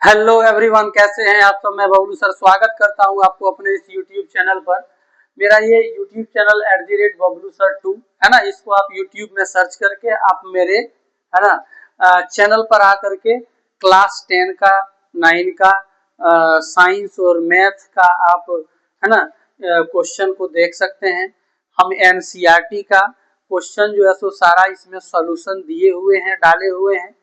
Hello everyone, कैसे हैं आप सब। मैं बबलू सर स्वागत करता हूं आपको अपने इस यूट्यूब चैनल पर। मेरा ये यूट्यूब चैनल @बबलू सर 2 है ना। इसको आप यूट्यूब में सर्च करके आप मेरे है ना चैनल पर आकर के क्लास 10 का 9 का साइंस और मैथ का आप है ना क्वेश्चन को देख सकते हैं। हम एनसीईआरटी का क्वेश्चन जो है सो सारा इसमें सॉल्यूशन दिए हुए हैं, डाले हुए हैं,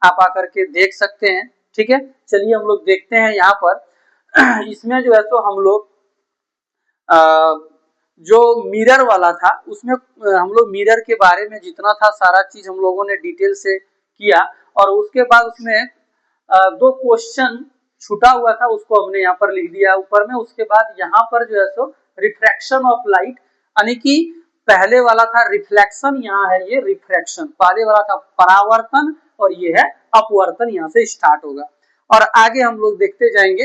आप आकर के देख सकते हैं। ठीक है, चलिए हम लोग देखते हैं यहाँ पर। इसमें जो है तो हम लोग जो मिरर वाला था उसमें हम लोग मिरर के बारे में जितना था सारा चीज हम लोगों ने डिटेल से किया। और उसके बाद उसमें दो क्वेश्चन छूटा हुआ था, उसको हमने यहाँ पर लिख दिया ऊपर में। उसके बाद यहाँ पर जो है सो रिफ्रैक्शन ऑफ लाइट, यानी कि पहले वाला था रिफ्लेक्शन, यहाँ है ये रिफ्रैक्शन। पहले वाला था परावर्तन और ये है अपवर्तन। यहाँ से स्टार्ट होगा और आगे हम लोग देखते जाएंगे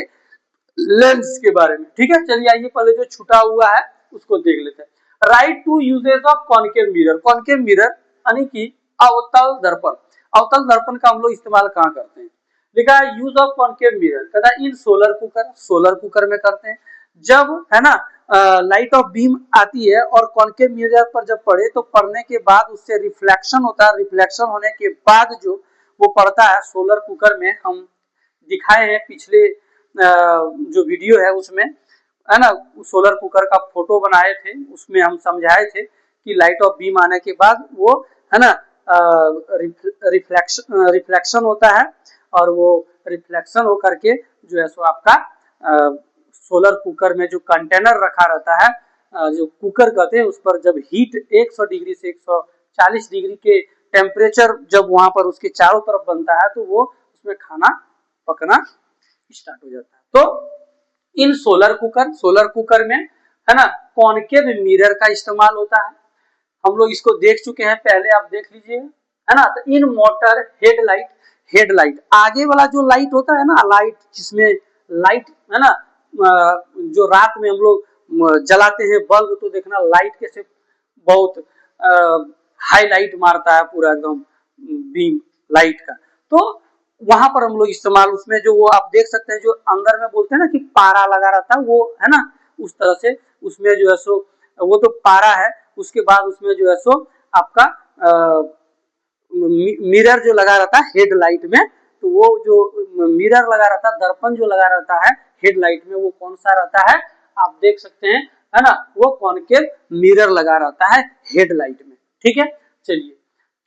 लेंस के बारे में। ठीक है, चलिए आइए पहले जो छुटा हुआ है उसको देख लेते हैं। Write two uses of concave mirror. Concave mirror यानी कि अवतल दर्पण। अवतल दर्पण का हम लोग इस्तेमाल कहाँ करते हैं, लिखा है यूज ऑफ कॉनकेव मिरर कहता है इन सोलर कुकर। सोलर कुकर में करते हैं जब है ना लाइट ऑफ बीम आती है और कॉनकेव मिरर पर जब पड़े तो पड़ने के बाद उससे रिफ्लेक्शन होता है। रिफ्लेक्शन होने के बाद जो वो पड़ता है सोलर कुकर में, हम दिखाए हैं पिछले जो वीडियो है उसमें है ना, सोलर कुकर का फोटो बनाए थे, उसमें हम समझाए थे कि लाइट ऑफ बीम आने के बाद वो है ना रिफ्लेक्शन होता है और वो रिफ्लेक्शन होकर के जो है सो आपका सोलर कुकर में जो कंटेनर रखा रहता है, जो कुकर कहते हैं, उस पर जब हीट 100 डिग्री से 140 डिग्री के टेम्परेचर जब वहां पर उसके चारों तरफ बनता है तो वो उसमें खाना पकना स्टार्ट हो जाता है। तो इन सोलर कुकर में है ना कॉनकेव मिरर का इस्तेमाल होता है। हम लोग इसको देख चुके हैं पहले, आप देख लीजिए है ना। तो इन मोटर हेडलाइट आगे वाला जो लाइट होता है ना, लाइट जिसमें लाइट है ना जो रात में हम लोग जलाते हैं बल्ब, तो देखना लाइट कैसे बहुत हाईलाइट मारता है पूरा एकदम बीम लाइट का। तो वहां पर हम लोग इस्तेमाल उसमें जो वो आप देख सकते हैं जो अंदर में बोलते हैं ना कि पारा लगा रहता है, वो है ना उस तरह से उसमें जो है सो वो तो पारा है। उसके बाद उसमें जो है सो आपका मिरर जो लगा रहता है हेडलाइट में, तो वो जो मिरर लगा रहता है, दर्पण जो लगा रहता है हेडलाइट में, वो कौन सा रहता है आप देख सकते हैं है ना, वो कॉनकेव मिरर लगा रहता है हेडलाइट में। ठीक है, चलिए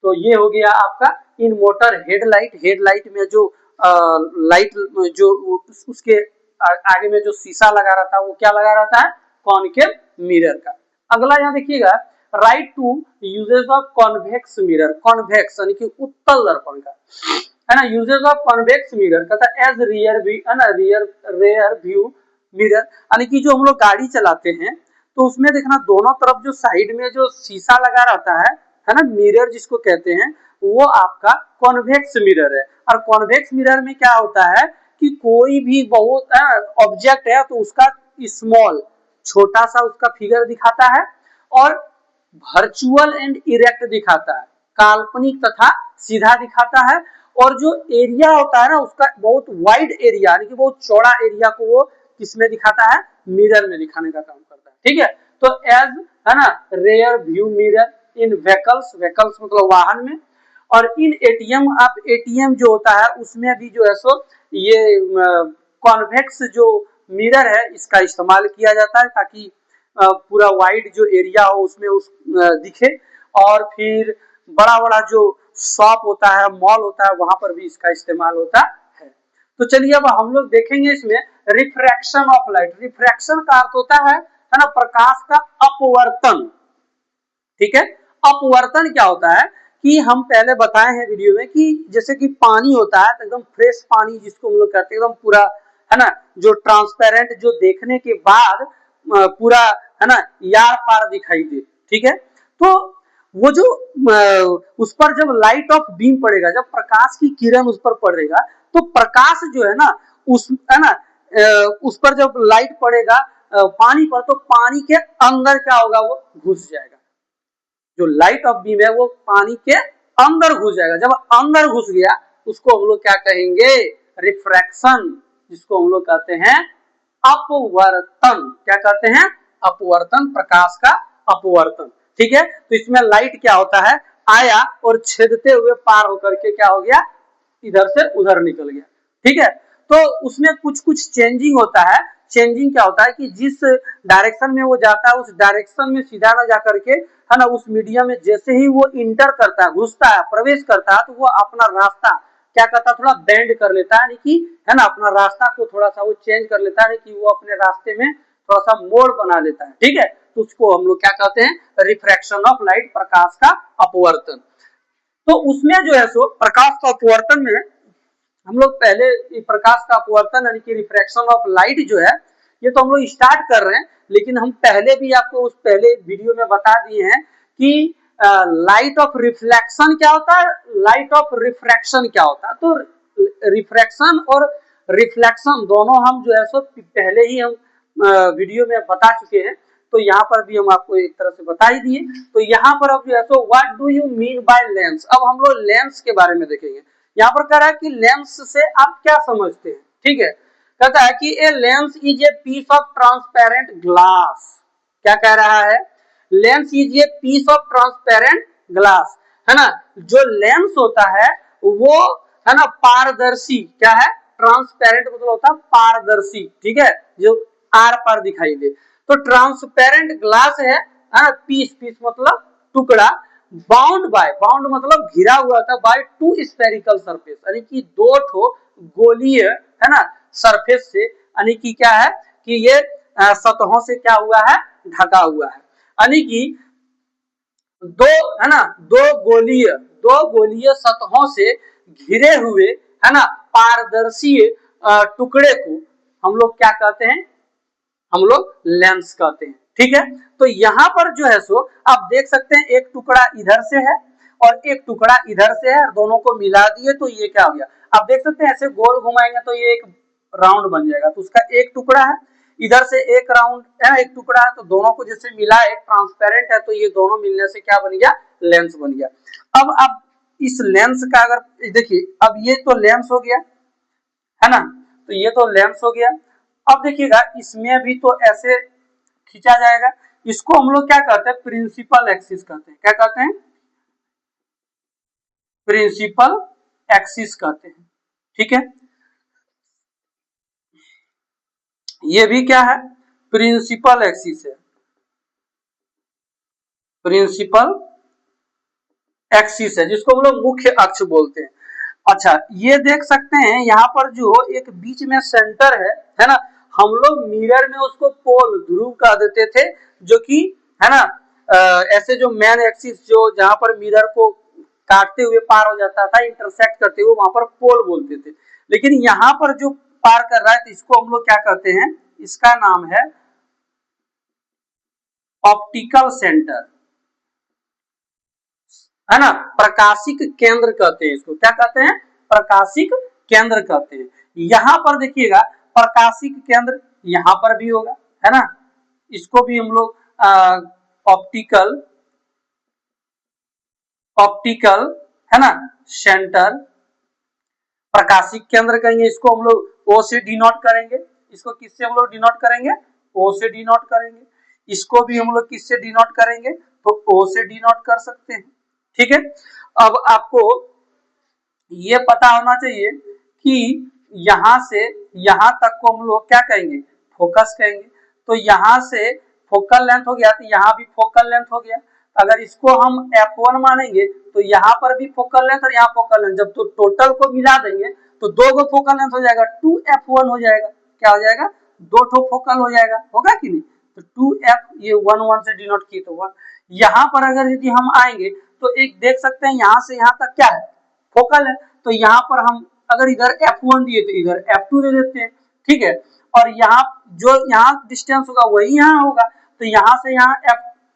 तो ये हो गया आपका इन मोटर हेडलाइट में जो लाइट जो उसके आगे में जो शीशा लगा रहता है वो क्या लगा रहता है, कॉनकेव मिरर का। अगला यहाँ देखिएगा write two uses of convex mirror. Convex यानी कि उत्तल दर्पण का है ना, यूजेस ऑफ कॉन्वेक्स मिरर कहता है एज रियर व्यू है ना, रियर व्यू मिरर, यानी कि जो हम लोग गाड़ी चलाते हैं तो उसमें देखना दोनों तरफ जो साइड में जो शीशा लगा रहता है ना, मिरर जिसको कहते हैं, वो आपका कॉन्वेक्स मिरर है। और कॉन्वेक्स मिरर में क्या होता है कि कोई भी बहुत ऑब्जेक्ट है तो उसका स्मॉल छोटा सा उसका फिगर दिखाता है और वर्चुअल एंड इरेक्ट दिखाता है, काल्पनिक तथा सीधा दिखाता है। और जो एरिया होता है ना उसका बहुत वाइड एरिया यानी कि बहुत चौड़ा एरिया को वो किसमें दिखाता है, मिरर में दिखाने का काम करता है। ठीक है, तो एज है ना रेयर व्यू मिरर इन व्हीकल्स, व्हीकल्स मतलब वाहन में। और इन एटीएम, आप एटीएम जो होता है उसमें भी जो है सो ये कॉन्वेक्स जो मिरर है इसका इस्तेमाल किया जाता है ताकि पूरा वाइड जो एरिया हो उसमें उस दिखे। और फिर बड़ा बड़ा जो शॉप होता है, मॉल होता है, वहां पर भी इसका इस्तेमाल होता है। तो चलिए अब हम लोग देखेंगे इसमें रिफ्रैक्शन ऑफ लाइट। रिफ्रैक्शन का अर्थ होता है ना प्रकाश का अपवर्तन। ठीक है, अपवर्तन क्या होता है कि हम पहले बताए हैं वीडियो में कि जैसे कि पानी होता है तो एकदम फ्रेश पानी जिसको हम लोग कहते हैं एकदम पूरा है ना जो ट्रांसपेरेंट, जो देखने के बाद पूरा है ना यार पार दिखाई दे। ठीक है, तो वो जो उस पर जब लाइट ऑफ बीम पड़ेगा, जब प्रकाश की किरण उस पर पड़ेगा तो प्रकाश जो है ना उस है ना उस पर जब लाइट पड़ेगा पानी पर, तो पानी के अंदर क्या होगा, वो घुस जाएगा। जो लाइट ऑफ बीम है वो पानी के अंदर घुस जाएगा। जब अंदर घुस गया उसको हम लोग क्या कहेंगे, रिफ्रैक्शन, जिसको हम लोग कहते हैं अपवर्तन। क्या कहते हैं? अपवर्तन, प्रकाश का अपवर्तन। ठीक है, तो इसमें लाइट क्या होता है, आया और छेदते हुए पार होकर के क्या हो गया, इधर से उधर निकल गया। ठीक है, तो उसमें कुछ कुछ चेंजिंग होता है। चेंजिंग क्या होता है कि जिस डायरेक्शन में वो जाता है उस डायरेक्शन में सीधा ना जाकर के, है ना, उस मीडियम में जैसे ही वो इंटर करता है, घुसता है, प्रवेश करता है, तो वो अपना रास्ता क्या करता है, थोड़ा बेंड कर लेता है, यानी कि, है ना, अपना रास्ता को थोड़ा सा वो चेंज कर लेता है, कि वो अपने रास्ते में थोड़ा सा मोड़ बना लेता है। ठीक है, तो उसको हम लोग क्या कहते हैं, रिफ्रैक्शन ऑफ लाइट, प्रकाश का अपवर्तन। तो उसमें जो है सो प्रकाश का अपवर्तन में हम लोग पहले प्रकाश का अपवर्तन यानी कि रिफ्रैक्शन ऑफ लाइट जो है, ये तो हम लोग स्टार्ट कर रहे हैं, लेकिन हम पहले भी आपको उस पहले वीडियो में बता दिए हैं कि लाइट ऑफ रिफ्लेक्शन क्या होता है, लाइट ऑफ रिफ्रैक्शन क्या होता है। तो रिफ्रैक्शन और रिफ्लेक्शन दोनों हम जो है सो पहले ही हम वीडियो में बता चुके हैं, तो यहाँ पर भी हम आपको एक तरह से बता ही दिए। तो यहाँ पर अब जो है so what do you mean by lens, अब हम लोग लेंस के बारे में देखेंगे। यहाँ पर कह रहा है कि लेंस से आप क्या समझते हैं। ठीक है, कहता है कि a lens is a piece of transparent glass. क्या कह रहा है, lens is a piece of transparent glass, है ना। जो लेंस होता है वो, है ना, पारदर्शी, क्या है, ट्रांसपेरेंट मतलब होता है पारदर्शी। ठीक है, जो आर पार दिखाई दे, तो ट्रांसपेरेंट ग्लास है ना, पीस, पीस मतलब टुकड़ा, बाउंड बाय, बाउंड मतलब घिरा हुआ था, बाय टू स्फेरिकल सरफेस, यानी कि दो ठो गोलीय, है ना, सरफेस से, यानी कि क्या है कि ये सतहों से क्या हुआ है, ढका हुआ है, यानी कि दो, है ना, दो गोलीय सतहों से घिरे हुए, है ना, पारदर्शी टुकड़े को हम लोग क्या कहते हैं, हम लोग लेंस कहते हैं। ठीक है, तो यहाँ पर जो है सो आप देख सकते हैं एक टुकड़ा इधर से है और एक टुकड़ा इधर से है, और दोनों को मिला दिए तो ये क्या हो गया, आप देख सकते हैं ऐसे गोल घुमाएंगे तो ये एक राउंड बन जाएगा, तो उसका एक टुकड़ा है, इधर से एक राउंड है, एक टुकड़ा है, तो दोनों को जैसे मिला है, ट्रांसपेरेंट है, तो ये दोनों मिलने से क्या बन गया, लेंस बन गया। अब आप इस लेंस का अगर देखिए, अब ये तो लेंस हो गया, है ना, तो ये तो लेंस हो गया। अब देखिएगा इसमें भी तो ऐसे खींचा जाएगा, इसको हम लोग क्या कहते हैं, प्रिंसिपल एक्सिस कहते हैं। क्या कहते हैं, प्रिंसिपल एक्सिस कहते हैं। ठीक है, ये भी क्या है, प्रिंसिपल एक्सिस है, प्रिंसिपल एक्सिस है, जिसको हम लोग मुख्य अक्ष बोलते हैं। अच्छा, ये देख सकते हैं यहाँ पर जो एक बीच में सेंटर है ना, हम लोग मिरर में उसको पोल, ध्रुव कह देते थे, जो कि, है ना, ऐसे जो मेन एक्सिस जो जहां पर मिरर को काटते हुए पार हो जाता था, इंटरसेक्ट करते हुए, वहां पर पोल बोलते थे। लेकिन यहाँ पर जो पार कर रहा है, तो इसको हम लोग क्या कहते हैं, इसका नाम है ऑप्टिकल सेंटर, है ना, प्रकाशिक केंद्र कहते हैं इसको। क्या कहते हैं, प्रकाशिक केंद्र कहते हैं। यहां पर देखिएगा प्रकाशिक केंद्र यहां पर भी होगा, है ना, इसको भी हम लोग ऑप्टिकल, ऑप्टिकल, है ना, सेंटर, प्रकाशिक केंद्र कहेंगे इसको, हम लोग ओ से डिनोट करेंगे। इसको किससे हम लोग डिनोट करेंगे, ओ से डिनोट करेंगे। इसको भी हम लोग किससे डिनोट करेंगे, तो ओ से डिनोट कर सकते हैं। ठीक है, अब आपको ये पता होना चाहिए कि यहां से यहां तक को हम लोग क्या कहेंगे, फोकस कहेंगे। तो यहां से फोकल लेंथ हो गया, तो यहाँ भी फोकल लेंथ हो गया। अगर इसको हम F1 मानेंगे तो यहाँ पर भी फोकल लेंथ और यहाँ फोकल लेंथ, जब तो टोटल को मिला देंगे तो दो गो फोकल लेंथ हो जाएगा, 2F1 हो जाएगा। क्या हो जाएगा, दो ठो फोकल हो जाएगा, होगा कि नहीं। तो 2F, ये 1 से डिनोट की, तो 1। यहाँ पर अगर यदि हम आएंगे तो एक देख सकते हैं यहाँ से यहाँ तक क्या है, फोकल है। तो यहाँ पर हम अगर इधर F1 दिए तो इधर F2 दे देते हैं। ठीक है, और यहाँ जो यहाँ डिस्टेंस होगा वही यहाँ होगा, तो यहाँ से यहाँ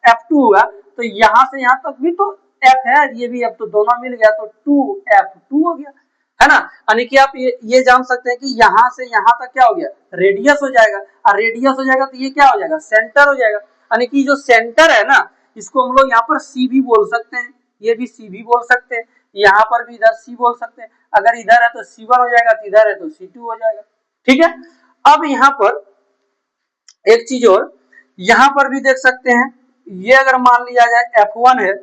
F2 हुआ, तो यहाँ से यहाँ तक भी तो F है, ये भी F, तो दोनों मिल गया तो 2F2 हो गया, है ना। यानी कि आप ये जान सकते हैं कि यहाँ से यहाँ तक क्या हो गया, रेडियस हो जाएगा, और रेडियस हो जाएगा तो ये क्या हो जाएगा, सेंटर हो जाएगा। यानी कि जो सेंटर है ना, इसको हम लोग यहाँ पर सी भी बोल सकते हैं, ये भी सी भी बोल सकते हैं, यहाँ पर भी इधर C बोल सकते हैं, अगर इधर है तो C1 हो जाएगा, तो इधर है तो C2 हो जाएगा। ठीक है, अब यहाँ पर एक चीज और, यहाँ पर भी देख सकते हैं, ये अगर मान लिया जाए F1 है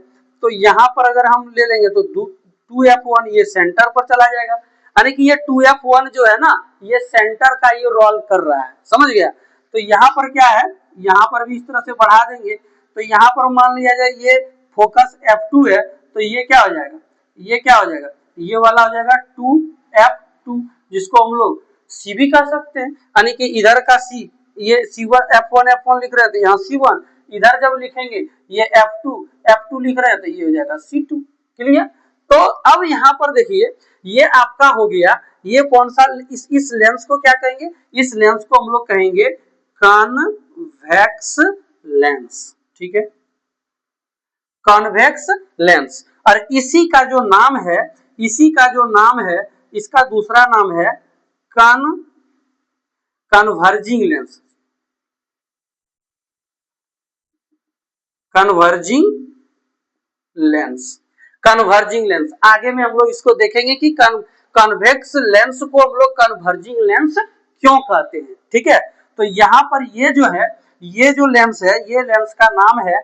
तो यहाँ पर अगर हम ले लेंगे तो 2F1 ये सेंटर पर चला जाएगा, यानी कि ये 2F1 जो है ना ये सेंटर का ये रोल कर रहा है, समझ गया। तो यहाँ पर क्या है, यहाँ पर भी इस तरह से बढ़ा देंगे, तो यहाँ पर मान लिया जाए ये फोकस F2 है, तो ये क्या हो जाएगा, ये क्या हो जाएगा, ये वाला हो जाएगा 2F2, जिसको हम लोग C भी कर सकते हैं, यानी कि इधर का C, ये C1 F1 लिख रहे थे, यहाँ C1, इधर जब लिखेंगे ये F2 लिख रहे हैं तो ये हो जाएगा C2। क्लियर। तो अब यहाँ पर देखिए ये आपका हो गया, ये कौन सा, इस लेंस को क्या कहेंगे, इस लेंस को हम लोग कहेंगे कॉन्वेक्स लेंस। ठीक है, कॉन्वेक्स लेंस। और इसी का जो नाम है, इसी का जो नाम है, इसका दूसरा नाम है converging lens, converging lens, converging lens. आगे में हम लोग इसको देखेंगे कि कन्वेक्स लेंस को हम लोग कन्वर्जिंग लेंस क्यों कहते हैं। ठीक है, तो यहाँ पर ये जो है, ये जो लेंस है, ये लेंस का नाम है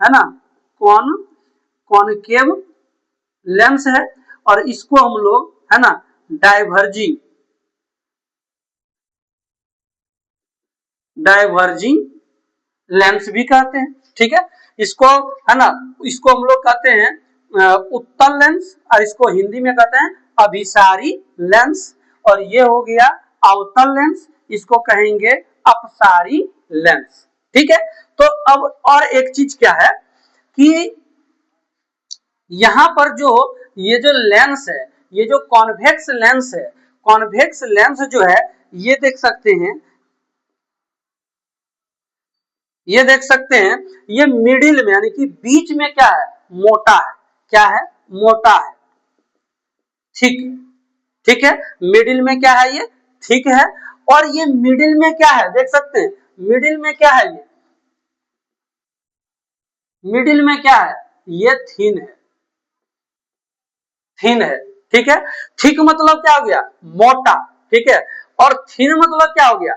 है ना, कॉनकेव लेंस है, और इसको हम लोग है ना डाइवर्जिंग लेंस भी कहते हैं। ठीक है, इसको है ना, इसको हम लोग कहते हैं उत्तल लेंस, और इसको हिंदी में कहते हैं अभिसारी लेंस। और ये हो गया अवतल लेंस, इसको कहेंगे अपसारी लेंस। ठीक है, तो अब और एक चीज क्या है कि यहां पर जो ये जो लेंस है, ये जो कॉन्वेक्स लेंस है, कॉन्वेक्स लेंस जो है ये देख सकते हैं, ये देख सकते हैं, ये मिडिल में यानी कि बीच में क्या है, मोटा है, क्या है, मोटा है। ठीक, ठीक है, मिडिल में क्या है, ये ठीक है, और ये मिडिल में क्या है, देख सकते हैं, मिडिल में क्या है, ये मिडिल में क्या है, ये थिन है, थिन है। ठीक है, थिक मतलब क्या हो गया, मोटा। ठीक है, और थिन मतलब क्या हो गया,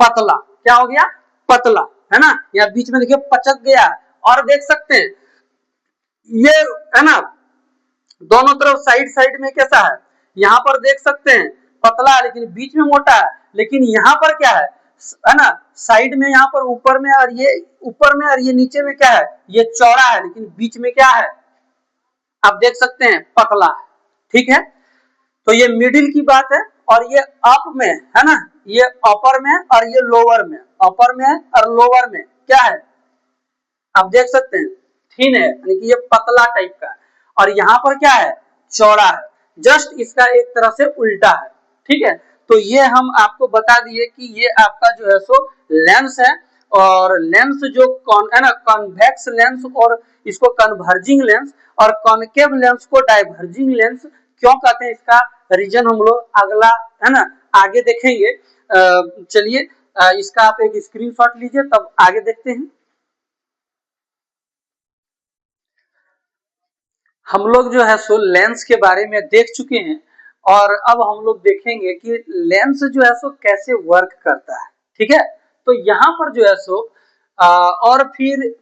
पतला। क्या हो गया, पतला, है ना। या बीच में देखिए पचक गया, और देख सकते हैं ये है ना दोनों तरफ साइड साइड में कैसा है, यहाँ पर देख सकते हैं पतला है लेकिन बीच में मोटा है, लेकिन यहाँ पर क्या है ना, साइड में यहाँ पर ऊपर में, और ये ऊपर में और ये नीचे में क्या है, ये चौड़ा है, लेकिन बीच में क्या है, आप देख सकते हैं पतला। ठीक है, तो ये मिडिल की बात है, और ये अप में है ना, ये अपर में और ये लोअर में, अपर में और लोअर में क्या है, आप देख सकते हैं थिन है, यानी कि ये पतला टाइप का है, और यहाँ पर क्या है, चौड़ा है, जस्ट इसका एक तरह से उल्टा है। ठीक है, तो ये हम आपको बता दिए कि ये आपका जो है सो लेंस है, और लेंस जो है ना कॉन्वेक्स लेंस, और इसको कन्वर्जिंग लेंस, और कॉनकेव लेंस को डाइवर्जिंग लेंस क्यों कहते हैं, इसका रीजन हम लोग अगला है ना आगे देखेंगे। चलिए इसका आप एक स्क्रीनशॉट लीजिए, तब आगे देखते हैं। हम लोग जो है सो लेंस के बारे में देख चुके हैं, और अब हम लोग देखेंगे कि लेंस जो है सो कैसे वर्क करता है। ठीक है, तो यहाँ पर जो है सो और फिर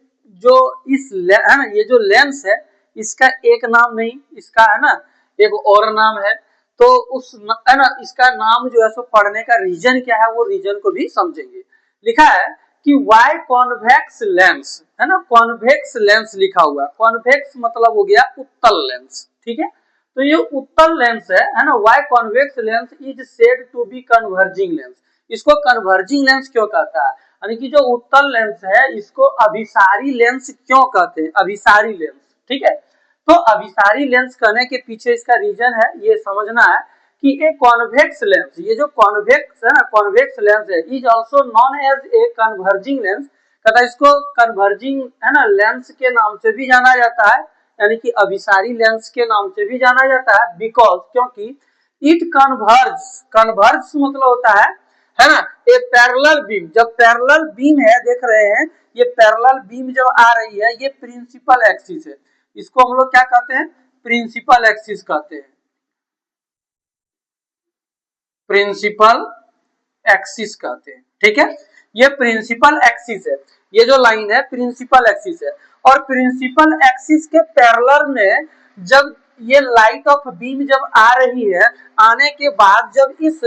जो इस है ना, ये जो लेंस है इसका एक नाम नहीं, इसका है ना एक और नाम है, तो उस है ना इसका नाम जो है सो पढ़ने का रीजन क्या है, वो रीजन को भी समझेंगे। लिखा है कि वाई कॉन्वेक्स लेंस, है ना, कॉन्वेक्स लेंस लिखा हुआ है, कॉन्वेक्स मतलब हो गया उत्तल लेंस। ठीक है, तो ये उत्तल लेंस है ना, why convex lens is said to be converging lens. इसको कन्वर्जिंग लेंस क्यों कहता है, यानी कि जो उत्तल लेंस है इसको अभिसारी लेंस क्यों कहते हैं, अभिसारी लेंस। ठीक है, तो अभिसारी लेंस कहने के पीछे इसका रीजन है, ये समझना है कि एक कॉन्वेक्स लेंस, ये जो कॉन्वेक्स है ना, कॉन्वेक्स लेंस है is also known as a converging lens, कहता इसको कन्वर्जिंग है ना लेंस के नाम से भी जाना जाता है, यानी कि अभिसारी लेंस के नाम से भी जाना जाता है, बिकॉज क्योंकि इट कन्वर्ज मतलब होता है ना, ए पैरेलल बीम, जब पैरेलल बीम है देख रहे हैं, ये पैरेलल बीम जब आ रही है, ये प्रिंसिपल एक्सिस है, इसको हम लोग क्या कहते हैं, प्रिंसिपल एक्सिस कहते हैं, प्रिंसिपल एक्सिस कहते हैं। ठीक है, ये प्रिंसिपल एक्सिस है, ये जो लाइन है प्रिंसिपल एक्सिस है। और प्रिंसिपल एक्सिस के पैरेलल में जब ये लाइट ऑफ बीम जब आ रही है, आने के बाद जब इस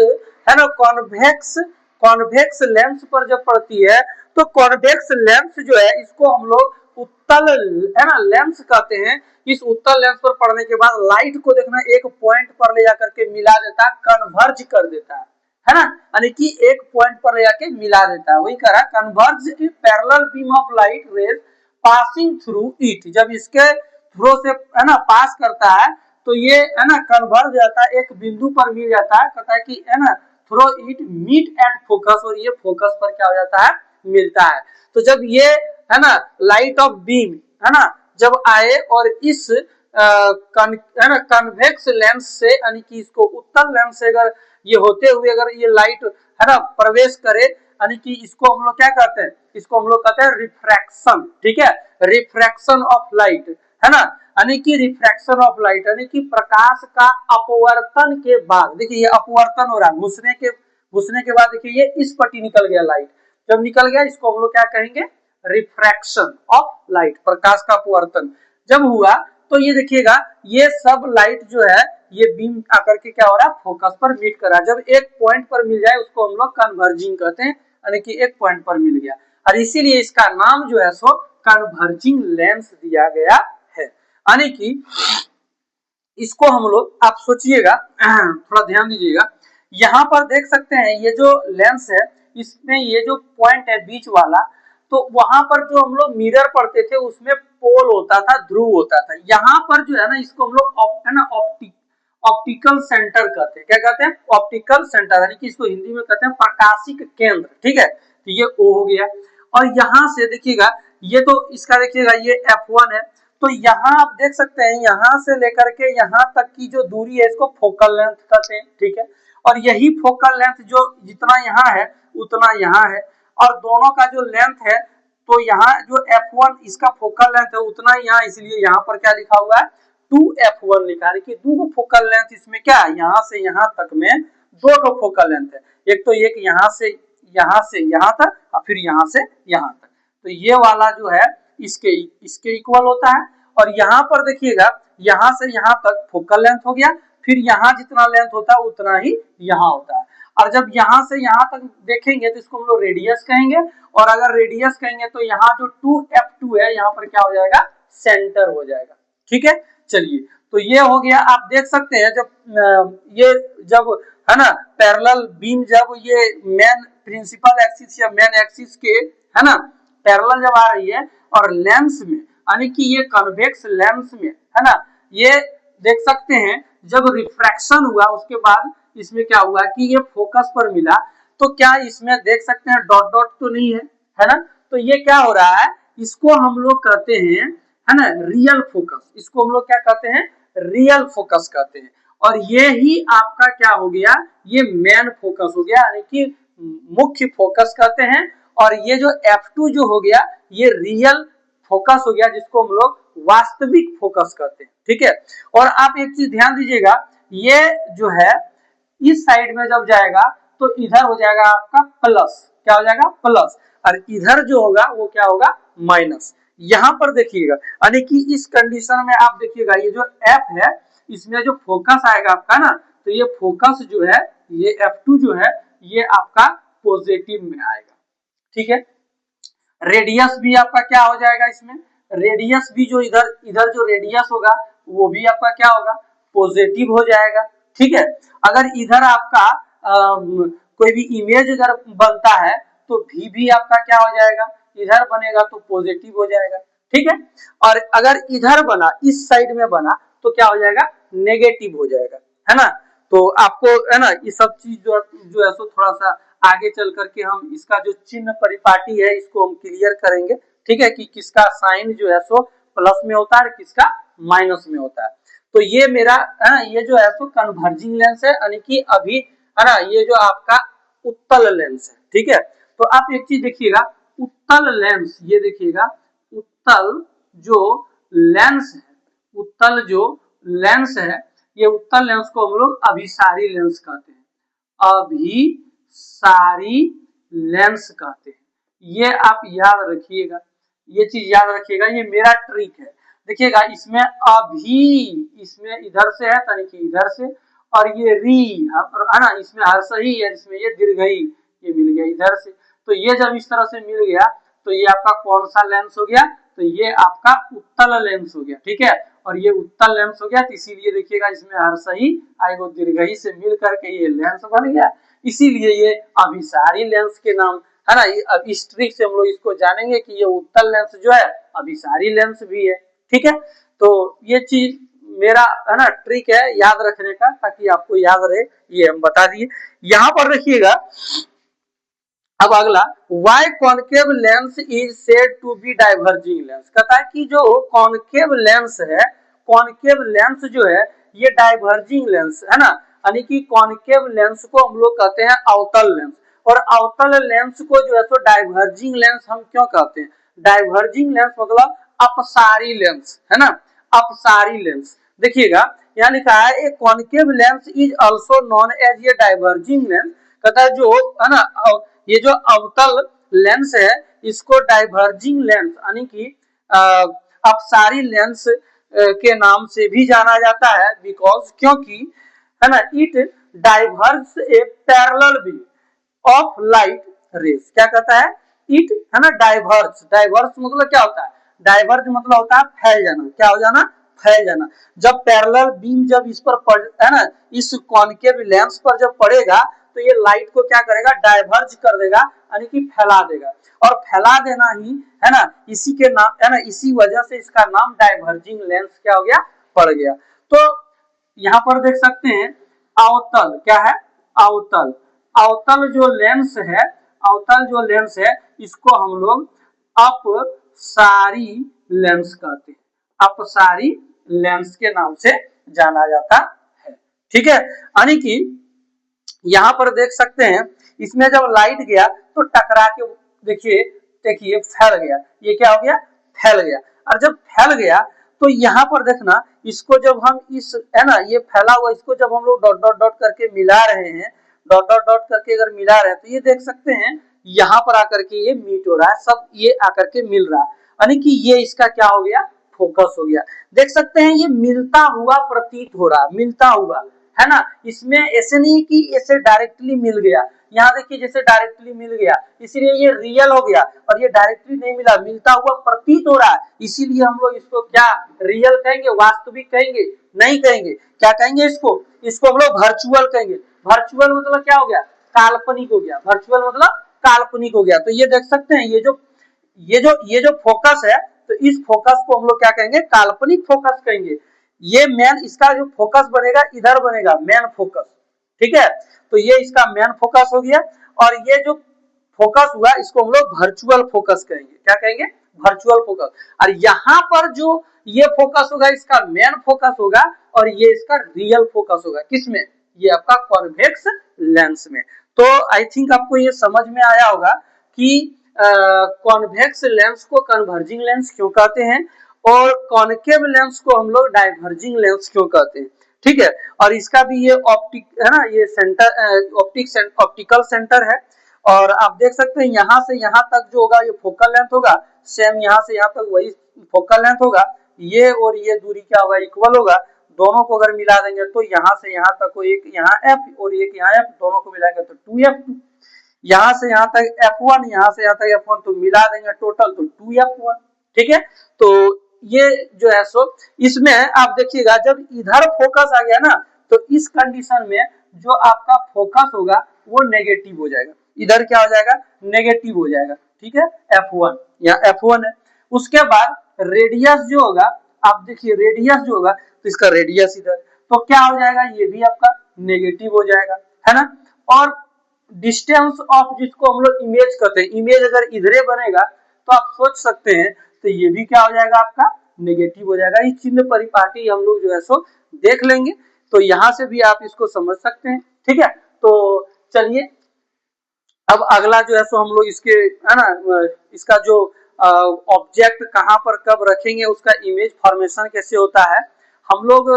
है ना कॉन्वेक्स कॉन्वेक्स लेंस पर जब पड़ती है, तो कॉन्वेक्स लेंस जो है इसको हम लोग उत्तल है ना लेंस कहते हैं। इस उत्तल लेंस पर पड़ने के बाद लाइट को देखना एक पॉइंट पर ले जाकर के मिला देता है, कन्वर्ज कर देता है ना, यानी कि एक पॉइंट पर ले जाके मिला देता है। वही कह रहा converge parallel beam of light rays passing through it, जब इसके थ्रू से है ना पास करता है तो ये है ना कन्वर्ज जाता है, एक बिंदु पर मिल जाता है, कहता है कि है ना through it meet at focus, और ये फोकस पर क्या हो जाता है, मिलता है। तो जब ये है ना लाइट ऑफ बीम है ना जब आए और इस है ना कन्वेक्स लेंस से यानी कि इसको उत्तल लेंस से अगर ये होते हुए अगर ये लाइट है ना प्रवेश करे, यानी कि इसको हम लोग क्या कहते हैं, इसको हम लोग कहते हैं रिफ्रैक्शन। ठीक है, रिफ्रैक्शन ऑफ लाइट है ना, यानी कि रिफ्रैक्शन ऑफ लाइट यानी कि प्रकाश का अपवर्तन के बाद, देखिए ये अपवर्तन हो रहा है, घुसने के बाद देखिए ये इस पट्टी निकल गया लाइट, जब निकल गया इसको हम लोग क्या कहेंगे, रिफ्रैक्शन ऑफ लाइट, प्रकाश का अपवर्तन जब हुआ तो ये देखिएगा ये सब लाइट जो है ये बीम आकर के क्या हो रहा है, फोकस पर मीट कर रहा है। जब एक पॉइंट पर मिल जाए उसको हम लोग कन्वर्जिंग कहते हैं, यानी कि एक पॉइंट पर मिल गया, और इसीलिए इसका नाम जो है सो कन्वर्जिंग लेंस दिया गया है। यानी कि इसको हम लोग आप सोचिएगा, थोड़ा ध्यान दीजिएगा, यहाँ पर देख सकते हैं ये जो लेंस है इसमें ये जो पॉइंट है बीच वाला, तो वहां पर जो हम लोग मिरर पढ़ते थे उसमें पोल होता था, ध्रुव होता था। यहाँ पर जो है ना इसको हम लोग है ना ऑप्टिकल सेंटर कहते हैं। क्या कहते हैं, ऑप्टिकल सेंटर, यानी कि इसको हिंदी में कहते हैं प्रकाशिक केंद्र। ठीक है, तो ये ओ हो गया, और यहाँ से देखिएगा ये तो इसका देखिएगा ये F1 है, तो यहाँ आप देख सकते हैं यहाँ से लेकर के यहाँ तक की जो दूरी है इसको फोकल लेंथ कहते हैं। ठीक है, और यही फोकल लेंथ जो जितना यहाँ है उतना यहाँ है, और दोनों का जो लेंथ है तो यहाँ जो F1 इसका फोकल लेंथ है उतना ही यहाँ, इसलिए यहाँ पर क्या लिखा हुआ है 2F1 लिखा है कि दो फोकल लेंथ इसमें क्या है, यहाँ से यहाँ तक में दो फोकल लेंथ है, एक तो एक यहाँ से यहाँ तक और फिर यहाँ से यहाँ तक, तो ये वाला जो है इसके इक्वल होता है। और यहाँ पर देखिएगा यहाँ से यहाँ तक फोकल लेंथ हो गया, फिर यहाँ जितना लेंथ होता है उतना ही यहाँ होता है। और जब यहाँ से यहाँ तक देखेंगे तो इसको हम लोग रेडियस कहेंगे, और अगर रेडियस कहेंगे तो यहाँ जो 2F2 है यहाँ पर क्या हो जाएगा, सेंटर हो जाएगा। ठीक है, चलिए तो ये हो गया। आप देख सकते हैं जब ये जब है ना पैरेलल बीम जब ये मेन प्रिंसिपल एक्सिस या मेन एक्सिस के है ना पैरेलल जब आ रही है और लेंस में यानी कि ये कन्वेक्स लेंस में है ना, ये देख सकते हैं जब रिफ्रैक्शन हुआ उसके बाद इसमें क्या हुआ कि ये फोकस पर मिला, तो क्या इसमें देख सकते हैं डॉट डॉट तो नहीं है ना, तो ये क्या हो रहा है, इसको हम लोग कहते हैं है ना रियल फोकस, इसको हम लोग क्या कहते हैं, रियल फोकस कहते हैं। और ये ही आपका क्या हो गया, ये मेन फोकस हो गया, यानी कि मुख्य फोकस कहते हैं। और ये जो F2 जो हो गया ये रियल फोकस हो गया, जिसको हम लोग वास्तविक फोकस कहते हैं। ठीक है, और आप एक चीज ध्यान दीजिएगा, ये जो है इस साइड में जब जाएगा तो इधर हो जाएगा आपका प्लस, क्या हो जाएगा प्लस, और इधर जो होगा वो क्या होगा माइनस। यहाँ पर देखिएगा यानी कि इस कंडीशन में आप देखिएगा ये जो F है इसमें जो फोकस आएगा आपका ना, तो ये फोकस जो है ये F2 जो है ये आपका पॉजिटिव में आएगा। ठीक है, रेडियस भी आपका क्या हो जाएगा, इसमें रेडियस भी जो इधर इधर जो रेडियस होगा वो भी आपका क्या होगा, पॉजिटिव हो जाएगा। ठीक है, अगर इधर आपका कोई भी इमेज अगर बनता है तो भी आपका क्या हो जाएगा, इधर बनेगा तो पॉजिटिव हो जाएगा। ठीक है, और अगर इधर बना इस साइड में बना तो क्या हो जाएगा, नेगेटिव हो जाएगा, है ना। तो आपको है ना ये सब चीज जो है सो थोड़ा सा आगे चल करके हम इसका जो चिन्ह परिपाटी है इसको हम क्लियर करेंगे। ठीक है, कि किसका साइन जो है सो प्लस में होता है, किसका माइनस में होता है। तो ये मेरा ये जो है सो कन्वर्जिंग लेंस है, यानी कि अभी है ना ये जो आपका उत्तल लेंस है। ठीक है, तो आप एक चीज देखिएगा, उत्तल लेंस, ये देखिएगा उत्तल जो लेंस है, उत्तल जो लेंस है, ये उत्तल लेंस को हम लोग अभिसारी लेंस कहते हैं, अभिसारी लेंस कहते हैं। ये आप याद रखिएगा, ये चीज याद रखिएगा, ये मेरा ट्रिक है। देखिएगा इसमें इसमें इधर से है यानी कि इधर से, और ये री है ना, इसमें हर्षही है, इसमें ये दीर्घई, ये मिल गया इधर से। तो ये जब इस तरह से मिल गया तो ये आपका कौन सा लेंस हो गया, तो ये आपका उत्तल लेंस हो गया, ठीक है। और ये उत्तल लेंस हो गया, तो इसीलिए देखिएगा इसमें हर्षही आएगा दीर्घई से मिल करके ये लेंस बन गया, इसीलिए ये अभिसारी लेंस के नाम, है ना। अब इस ट्रिक से हम लोग इसको जानेंगे कि ये उत्तल लेंस जो है अभिसारी लेंस भी है, ठीक है। तो ये चीज मेरा, है ना, ट्रिक है याद रखने का, ताकि आपको याद रहे, ये हम बता दिए। यहाँ पर देखिएगा अब अगला, why concave lens is said to be diverging lens, कहता है कि जो कॉन्केव लेंस है, कॉन्केव लेंस जो है ये डाइवर्जिंग लेंस है ना, यानी कि कॉन्केव लेंस को हम लोग कहते हैं अवतल लेंस, और अवतल लेंस को जो है तो डाइवर्जिंग लेंस हम क्यों कहते हैं, डाइवर्जिंग लेंस मतलब अपसारी लेंस, है ना, अपसारी लेंस। देखिएगा यहाँ लिखा है a concave lens is also known as a diverging lens, कहता है जो, है ना, ये जो अवतल लेंस है इसको डाइवर्जिंग लेंस यानी कि अपसारी लेंस के नाम से भी जाना जाता है, बिकॉज क्योंकि, है ना, it diverse A parallel beam of light rays, क्या कहता है, इट, है ना, डाइवर्स, डाइवर्स मतलब क्या होता है, डाइवर्ज मतलब होता है फैल जाना, क्या हो जाना, फैल जाना। जब पैरेलल बीम जब इस पर पड़, है ना, इस कॉन्केव लेंस पर जब पड़ेगा तो ये लाइट को क्या करेगा, डाइवर्ज कर देगा, यानी कि फैला देगा, और फैला देना ही, है ना, इसी के नाम, है ना, इसी वजह से इसका नाम डाइवर्जिंग लेंस क्या हो गया, पड़ गया। तो यहाँ पर देख सकते हैं अवतल, क्या है, अवतल, अवतल जो लेंस है, अवतल जो लेंस है इसको हम लोग अपसारी लेंस कहते हैं, अपसारी लेंस के नाम से जाना जाता है, ठीक है। यानी कि यहाँ पर देख सकते हैं इसमें जब लाइट गया तो टकरा के, देखिए देखिए फैल गया, ये क्या हो गया, फैल गया, और जब फैल गया तो यहाँ पर देखना इसको जब हम इस, है ना, ये फैला हुआ इसको जब हम लोग डॉट डॉट डॉट करके मिला रहे हैं, डॉट डॉट डॉट करके अगर मिला रहे हैं तो ये देख सकते हैं यहाँ पर आकर के ये मीट हो रहा है, सब ये आकर के मिल रहा है, यानी कि ये इसका क्या हो गया, फोकस हो गया। देख सकते हैं ये मिलता हुआ प्रतीत हो रहा, मिलता हुआ, है ना, इसमें ऐसे नहीं कि ऐसे डायरेक्टली मिल गया, यहाँ देखिए जैसे डायरेक्टली मिल गया इसीलिए ये रियल हो गया, और ये डायरेक्टली नहीं मिला, मिलता हुआ प्रतीत हो रहा है, इसीलिए हम लोग इसको क्या रियल कहेंगे, वास्तविक कहेंगे, नहीं कहेंगे, क्या कहेंगे इसको, इसको हम लोग वर्चुअल कहेंगे। वर्चुअल मतलब क्या हो गया, काल्पनिक हो गया, वर्चुअल मतलब काल्पनिक हो गया। तो ये देख सकते हैं ये जो फोकस है, तो इस फोकस को हम लोग क्या कहेंगे, काल्पनिक फोकस कहेंगे। ये मेन, इसका जो फोकस बनेगा इधर बनेगा मेन फोकस, ठीक है। तो ये इसका मेन फोकस हो गया, और ये जो फोकस हुआ इसको हम लोग वर्चुअल फोकस कहेंगे, क्या कहेंगे, वर्चुअल फोकस। और यहाँ पर जो ये फोकस होगा इसका मेन फोकस होगा, और ये इसका रियल फोकस होगा, किसमें, ये आपका कॉन्वेक्स लेंस में। तो आई थिंक आपको ये समझ में आया होगा कि कॉन्वेक्स लेंस को कन्वर्जिंग लेंस क्यों कहते हैं, और कॉन्केव लेंस को हम लोग डाइवर्जिंग लेंस क्यों कहते हैं, ठीक है। और इसका भी ये ऑप्टिक, है ना, ये सेंटर ऑप्टिकल सेंटर है, और आप देख सकते हैं यहाँ से यहाँ तक जो होगा ये फोकल लेंथ होगा, सेम यहाँ से यहाँ तक वही फोकल लेंथ होगा, ये और ये दूरी क्या होगा, इक्वल होगा, दोनों को अगर मिला देंगे तो यहाँ से यहाँ तक को एक यहाँ एफ और एक यहाँ एफ, दोनों को मिलाएंगे तो 2f2, यहाँ से यहाँ तक f1, यहाँ से यहाँ तक f1, तो मिला देंगे टोटल तो 2f1, ठीक है। तो ये जो है सो इसमें आप देखिएगा जब इधर फोकस आ गया ना, तो इस कंडीशन में जो आपका फोकस होगा वो नेगेटिव हो जाएगा, इधर क्या हो जाएगा, नेगेटिव हो जाएगा, ठीक है, f1, यहाँ f1 है। उसके बाद रेडियस जो होगा, आप देखिए रेडियस जो होगा तो इसका रेडियस इधर, तो क्या हो जाएगा, ये भी आपका नेगेटिव हो जाएगा, है ना। और डिस्टेंस ऑफ, जिसको हम लोग इमेज कहते हैं, इमेज अगर इधरे बनेगा तो आप सोच सकते हैं, तो ये भी क्या हो जाएगा आपका नेगेटिव हो जाएगा। इस चिन्ह परिपाटी हम लोग जो है सो देख लेंगे, तो यहाँ से भी आप इसको समझ सकते हैं, ठीक है। तो चलिए अब अगला जो है सो हम लोग इसके, है ना, इसका जो ऑब्जेक्ट कहाँ पर कब रखेंगे, उसका इमेज फॉर्मेशन कैसे होता है, हम लोग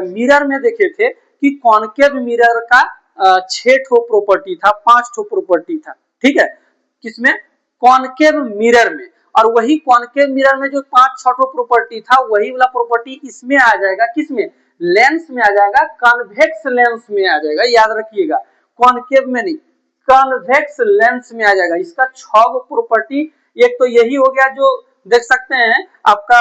मिरर में देखे थे कि कॉनकेव मिरर का 6 ठो प्रॉपर्टी था, 5 ठो प्रॉपर्टी था, ठीक है, किसमें, कॉनकेव मिरर में। और वही कॉनकेव मिरर में जो 5-6 ठो प्रॉपर्टी था, वही वाला प्रॉपर्टी इसमें आ जाएगा, किसमें, लेंस में आ जाएगा, कॉन्वेक्स लेंस में आ जाएगा, याद रखिएगा, कॉनकेव में नहीं, कॉन्वेक्स लेंस में आ जाएगा। इसका 6 प्रॉपर्टी, एक तो यही हो गया जो देख सकते हैं आपका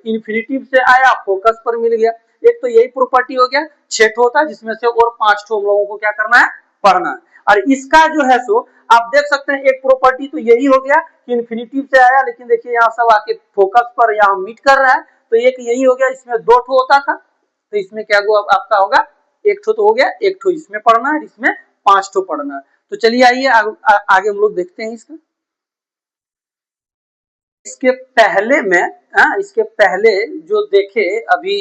इन्फिनिटिव से आया, फोकस पर मिल गया, एक तो यही प्रॉपर्टी हो गया, 6 ठो होता है, जिसमें से और 5 ठो हम लोगों को क्या करना है, पढ़ना है। और इसका जो है सो आप देख सकते हैं एक प्रॉपर्टी तो यही हो गया कि इन्फिनिटिव से आया, लेकिन देखिए यहाँ सब आके फोकस पर यहाँ मीट कर रहा है, तो एक यही हो गया, इसमें 2 ठो होता था, तो इसमें क्या आपका होगा, 1 ठो तो हो गया, 1 ठो इसमें पढ़ना है, इसमें 5 ठो पढ़ना है। तो चलिए आइए आगे हम लोग देखते हैं इसका। इसके पहले में इसके पहले जो देखे अभी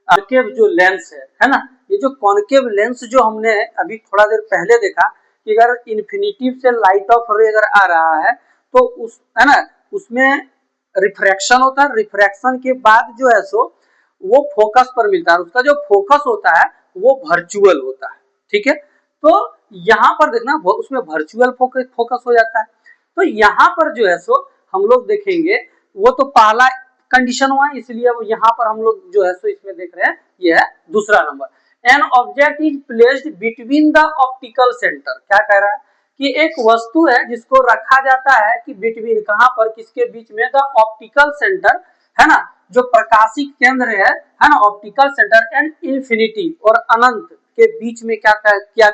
कॉनकेव जो लेंस है ना, ये जो कॉनकेव लेंस जो हमने अभी थोड़ा देर पहले देखा कि अगर इन्फिनिटिव से लाइट ऑफ रे अगर आ रहा है तो उस है ना, उसमें रिफ्रैक्शन होता है, रिफ्रैक्शन के बाद जो है सो वो फोकस पर मिलता है, उसका जो फोकस होता है वो वर्चुअल होता है, ठीक है। तो यहाँ पर देखना उसमें वर्चुअल फोकस हो जाता है। तो यहाँ पर जो है सो हम लोग देखेंगे, वो तो पहला कंडीशन हुआ, इसलिए अब यहाँ पर हम लोग जो है सो इसमें देख रहे हैं, ये है दूसरा number. An object is placed between the optical centre, क्या कह रहा है कि एक वस्तु है जिसको रखा जाता है कि बिटवीन, कहां पर, किसके बीच में, द ऑप्टिकल सेंटर, है ना, जो प्रकाशिक केंद्र है ना, ऑप्टिकल सेंटर एंड इंफिनिटी, और अनंत के बीच में क्या है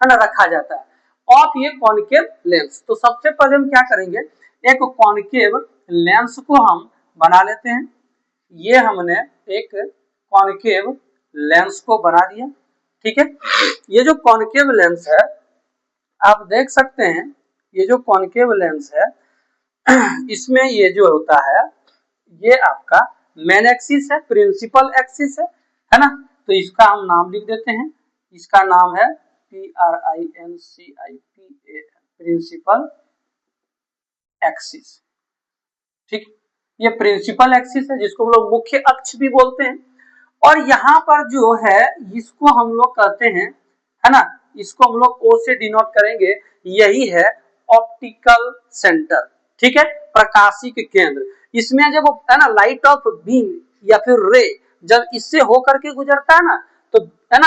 ना, रखा जाता है, ऑफ ये कॉनकेव लेंस। तो सबसे पहले हम क्या करेंगे, एक कॉनकेव लेंस को हम बना लेते हैं। ये हमने एक कॉनकेव लेंस को बना दिया, ठीक है। ये जो कॉनकेव लेंस है आप देख सकते हैं, ये जो कॉनकेव लेंस है इसमें ये जो होता है, ये आपका मेन एक्सिस है, प्रिंसिपल एक्सिस है ना, तो इसका हम नाम लिख देते हैं, इसका नाम है PRINCIPAL, प्रिंसिपल एक्सिस, ठीक। ये प्रिंसिपल एक्सिस है जिसको हम लोग मुख्य अक्ष भी बोलते हैं। और यहाँ पर जो है इसको हम लोग कहते हैं, है ना, इसको हम लोग O से डिनोट करेंगे, यही है ऑप्टिकल सेंटर, ठीक है, प्रकाशिक केंद्र। इसमें जब है ना लाइट ऑफ बीम या फिर रे जब इससे होकर के गुजरता है ना, तो है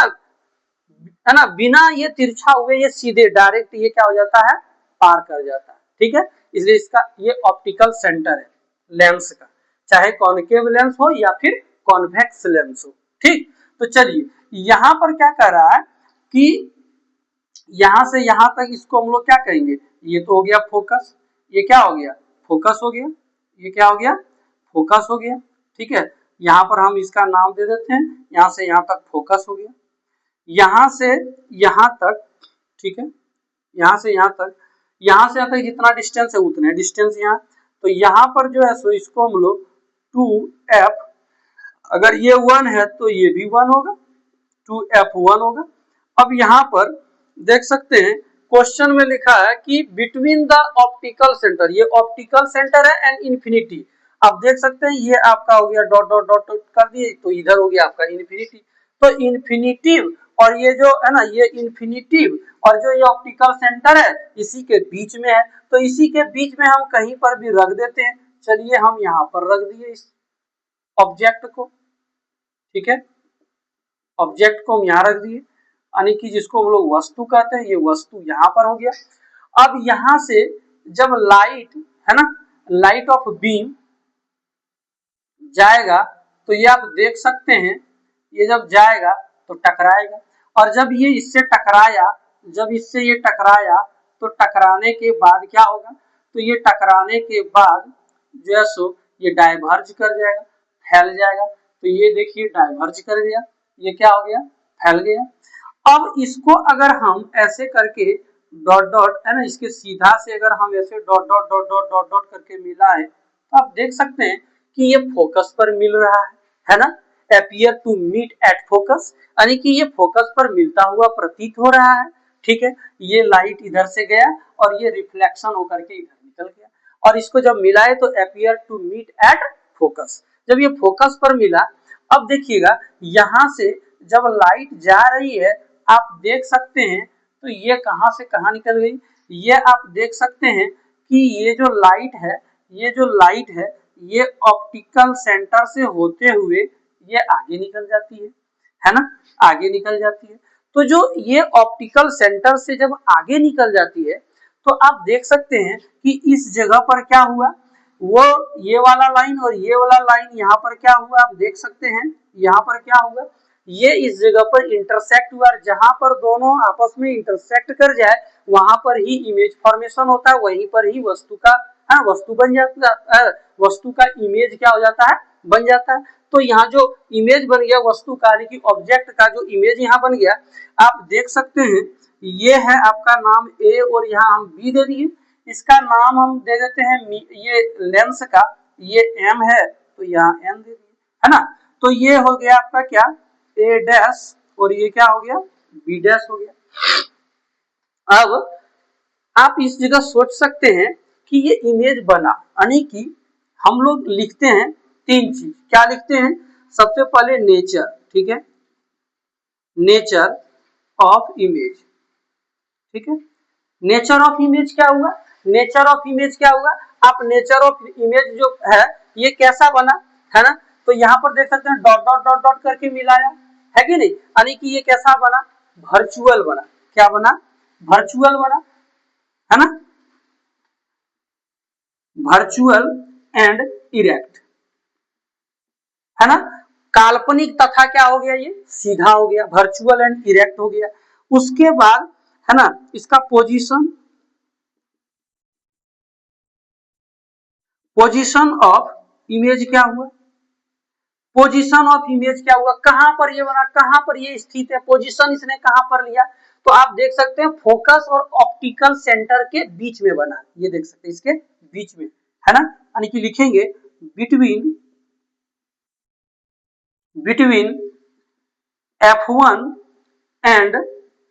ना बिना ये तिरछा हुए ये सीधे डायरेक्ट ये क्या हो जाता है, पार कर जाता है, ठीक है। इसलिए इसका ये ऑप्टिकल सेंटर है लेंस का, चाहे कॉनकेव लेंस हो या फिर कॉन्वेक्स लेंस हो, ठीक। तो चलिए यहां पर क्या कर रहा है कि यहां से यहां तक इसको हम लोग क्या कहेंगे, ये तो हो गया फोकस, ये क्या हो गया, फोकस हो गया, ये क्या हो गया, फोकस हो गया, ठीक है। यहाँ पर हम इसका नाम दे देते हैं, यहाँ से यहाँ तक फोकस हो गया, यहाँ से यहाँ तक, ठीक है, यहाँ से यहाँ तक, यहाँ से यहाँ तक जितना डिस्टेंस है उतने डिस्टेंस यहाँ, तो यहाँ पर जो है सो इसको हम लोग 2f, अगर ये 1 है तो ये भी 1 होगा, 2f1 होगा। अब यहाँ पर देख सकते हैं क्वेश्चन में लिखा है कि बिटवीन द ऑप्टिकल सेंटर, ये ऑप्टिकल सेंटर है एंड इंफिनिटी, आप देख सकते हैं ये आपका हो गया डॉट डॉट डॉट कर दिए, तो इधर हो गया आपका इंफिनिटी। तो इंफिनिटिव और ये जो है ना, ये इंफिनिटिव और जो ये ऑप्टिकल सेंटर है इसी के बीच में है, तो इसी के बीच में हम कहीं पर भी रख देते हैं। चलिए हम यहाँ पर रख दिए इस ऑब्जेक्ट को, ठीक है, ऑब्जेक्ट को हम यहाँ रख दिए, यानी कि जिसको हम लोग वस्तु कहते हैं, ये वस्तु यहाँ पर हो गया। अब यहाँ से जब लाइट है ना, लाइट ऑफ बीम जाएगा तो ये आप देख सकते हैं, ये जब जाएगा तो टकराएगा, और जब ये इससे टकराया, जब इससे ये टकराया तो टकराने के बाद क्या होगा, तो ये टकराने के बाद जो है सो ये डाइवर्ज कर जाएगा, फैल जाएगा, तो ये देखिए डाइवर्ज कर गया, ये क्या हो गया, फैल गया। अब इसको अगर हम ऐसे करके डॉट डॉट है ना, इसके सीधा से अगर हम ऐसे dot dot dot dot dot dot करके मिलाएं तो आप देख सकते हैं कि ये फोकस पर मिल रहा है ना, appear to meet at focus, यानी कि ये फोकस पर मिलता हुआ प्रतीत हो रहा है, ठीक है। ये लाइट इधर से गया और ये रिफ्लेक्शन होकर के इधर निकल गया, और इसको जब मिलाए तो appear to meet at focus, जब ये फोकस पर मिला अब देखिएगा यहाँ से जब लाइट जा रही है आप देख सकते हैं, तो ये कहां से कहां निकल गई, ये आप देख सकते हैं कि ये जो लाइट है, ये जो लाइट है ये ऑप्टिकल सेंटर से होते हुए ये आगे निकल जाती है ना, आगे निकल जाती है। तो जो ये ऑप्टिकल सेंटर से जब आगे निकल जाती है तो आप देख सकते हैं कि इस जगह पर क्या हुआ, वो ये वाला लाइन और ये वाला लाइन यहाँ पर क्या हुआ आप देख सकते हैं, यहाँ पर क्या हुआ, ये इस जगह पर इंटरसेक्ट हुआ, जहां पर दोनों आपस में इंटरसेक्ट कर जाए वहां पर ही इमेज फॉर्मेशन होता है, वहीं पर ही वस्तु का वस्तु बन जाता है, वस्तु का इमेज क्या हो जाता है, बन जाता है। तो यहाँ जो इमेज बन गया वस्तु का यानी कि ऑब्जेक्ट का जो इमेज यहाँ बन गया, आप देख सकते हैं ये है आपका नाम ए और यहाँ हम बी दे दिए, इसका नाम हम दे देते हैं ये लेंस का, ये एम है तो यहाँ एम दे दिए, है ना। तो ये हो गया आपका क्या ए डैश और ये क्या हो गया बी डैश हो गया। अब आप इस जगह सोच सकते हैं कि ये इमेज बना, यानी कि हम लोग लिखते हैं तीन चीज, क्या लिखते हैं, सबसे पहले नेचर, ठीक है, नेचर ऑफ इमेज, ठीक है, नेचर ऑफ इमेज क्या हुआ, नेचर ऑफ इमेज क्या हुआ, आप नेचर ऑफ इमेज जो है ये कैसा बना, है ना, तो यहाँ पर देख सकते हैं डॉट डॉट डॉट डॉट करके मिलाया है कि नहीं, यानी कि ये कैसा बना, वर्चुअल बना, क्या बना, वर्चुअल बना, है ना, वर्चुअल एंड इरेक्ट, है ना, काल्पनिक तथा क्या हो गया ये सीधा हो गया, वर्चुअल एंड इरेक्ट हो गया। उसके बाद है ना इसका पोजीशन, पोजीशन ऑफ इमेज क्या हुआ, पोजीशन ऑफ इमेज क्या हुआ, कहां पर ये बना, कहां पर ये स्थित है, पोजीशन इसने कहां पर लिया, तो आप देख सकते हैं फोकस और ऑप्टिकल सेंटर के बीच में बना, ये देख सकते हैं इसके बीच में, है ना, यानी कि लिखेंगे between F1 and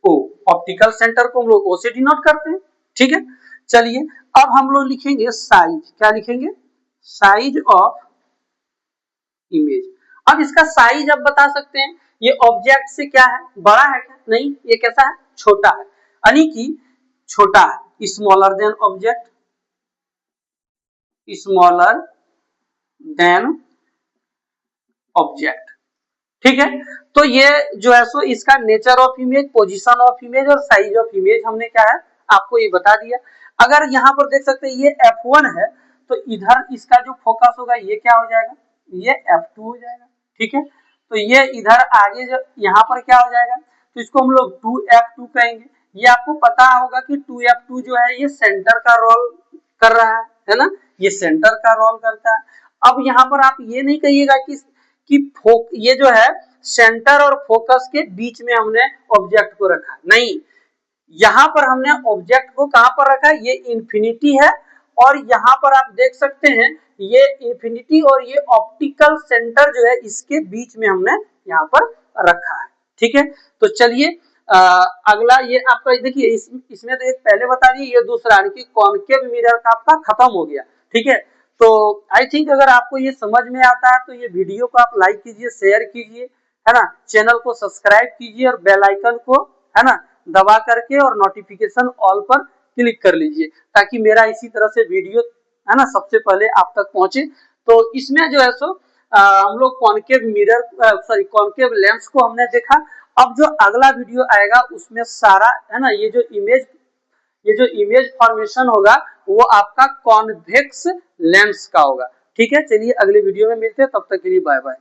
O, optical centre को हम लोग O से डिनोट करते हैं, ठीक है। चलिए अब हम लोग लिखेंगे साइज, क्या लिखेंगे, साइज ऑफ इमेज। अब इसका साइज अब बता सकते हैं ये ऑब्जेक्ट से क्या है, बड़ा है क्या, नहीं, ये कैसा है, छोटा है, यानी कि छोटा है, smaller than object, smaller than object, ठीक है। तो ये जो है सो इसका nature of image, position of image और साइज ऑफ इमेज हमने क्या है आपको ये बता दिया। अगर यहाँ पर देख सकते हैं ये F1 है तो इधर इसका जो फोकस होगा ये क्या हो जाएगा, ये F2 हो जाएगा, ठीक है। तो ये इधर आगे जो यहाँ पर क्या हो जाएगा, तो इसको हम लोग 2F2 कहेंगे। ये आपको पता होगा कि 2F2 जो है ये सेंटर का रोल कर रहा है ना, ये सेंटर का रोल करता है। अब यहाँ पर आप ये नहीं कहिएगा कि ये जो है सेंटर और फोकस के बीच में हमने ऑब्जेक्ट को रखा, नहीं, यहाँ पर हमने ऑब्जेक्ट को कहां पर रखा, ये इंफिनिटी है और यहाँ पर आप देख सकते हैं ये इंफिनिटी और ये ऑप्टिकल सेंटर जो है इसके बीच में हमने यहाँ पर रखा है, ठीक है। तो चलिए अगला ये आपका देखिए इसमें तो एक पहले बता दिए, ये दूसरा यानी कि कॉनकेव मिरर का आपका खत्म हो गया, ठीक है। तो आई थिंक अगर आपको ये समझ में आता है तो ये वीडियो को आप लाइक कीजिए, शेयर कीजिए, है ना, चैनल को सब्सक्राइब कीजिए और बेल आइकन को है ना दबा करके और नोटिफिकेशन ऑल पर क्लिक कर लीजिए ताकि मेरा इसी तरह से वीडियो है ना सबसे पहले आप तक पहुंचे। तो इसमें जो है सो हम लोग कॉनकेव मिरर कॉनकेव लेंस को हमने देखा। अब जो अगला वीडियो आएगा उसमें सारा है ना ये जो इमेज फॉर्मेशन होगा वो आपका कॉन्वेक्स लेंस का होगा, ठीक है। चलिए अगले वीडियो में मिलते हैं, तब तक के लिए बाय बाय।